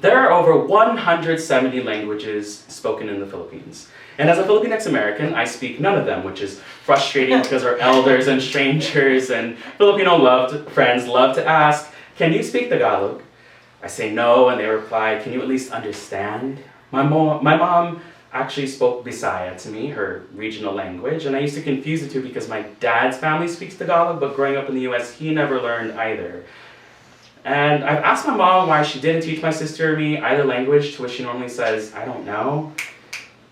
There are over 170 languages spoken in the Philippines. And as a Filipinx American, I speak none of them, which is frustrating because our elders and strangers and Filipino friends love to ask, "Can you speak Tagalog?" I say no, and they reply, "Can you at least understand?" My mom actually spoke Bisaya to me, her regional language, and I used to confuse the two because my dad's family speaks Tagalog, but growing up in the US, he never learned either. And I've asked my mom why she didn't teach my sister or me either language, to which she normally says, "I don't know."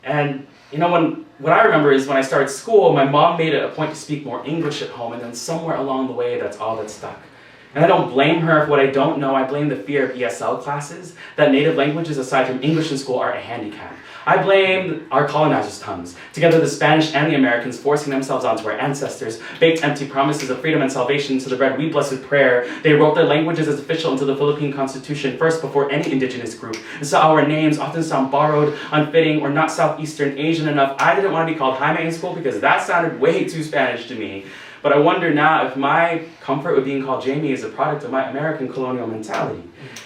And you know, what I remember is when I started school, my mom made it a point to speak more English at home, and then somewhere along the way, that's all that stuck. And I don't blame her for what I don't know. I blame the fear of ESL classes, that native languages aside from English in school are a handicap. I blame our colonizers' tongues, together the Spanish and the Americans forcing themselves onto our ancestors, baked empty promises of freedom and salvation into the bread we bless with prayer. They wrote their languages as official into the Philippine Constitution first before any indigenous group. And so our names often sound borrowed, unfitting, or not Southeastern Asian enough. I didn't want to be called Jaime in school because that sounded way too Spanish to me. But I wonder now if my comfort with being called Jamie is a product of my American colonial mentality.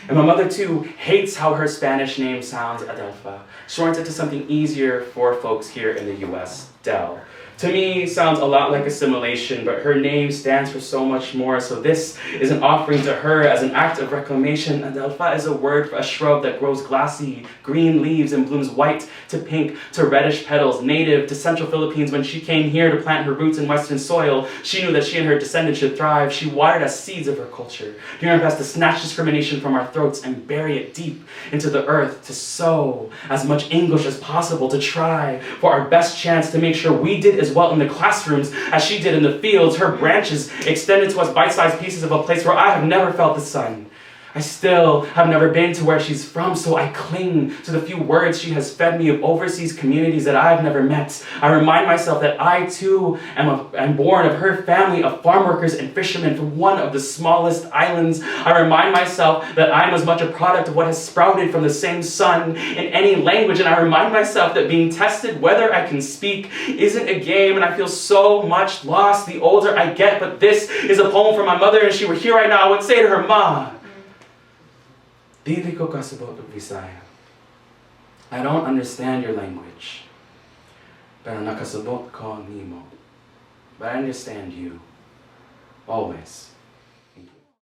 And my mother too hates how her Spanish name sounds, Adelpha, shortens it to something easier for folks here in the US, Del. To me, sounds a lot like assimilation, but her name stands for so much more, so this is an offering to her as an act of reclamation. Adelpha is a word for a shrub that grows glassy green leaves and blooms white to pink to reddish petals, native to Central Philippines. When she came here to plant her roots in Western soil, she knew that she and her descendants should thrive. She watered us seeds of her culture, doing her best to snatch discrimination from our throats and bury it deep into the earth, to sow as much English as possible, to try for our best chance to make sure we did as well in the classrooms as she did in the fields. Her branches extended to us bite-sized pieces of a place where I have never felt the sun. I still have never been to where she's from, so I cling to the few words she has fed me of overseas communities that I've never met. I remind myself that I too am born of her family of farm workers and fishermen from one of the smallest islands. I remind myself that I'm as much a product of what has sprouted from the same sun in any language, and I remind myself that being tested whether I can speak isn't a game, and I feel so much lost the older I get. But this is a poem from my mother, and if she were here right now, I would say to her, "Ma, Dili ko kasabot of Visaya. I don't understand your language, pero nakasabot ko nimo. But I understand you, always."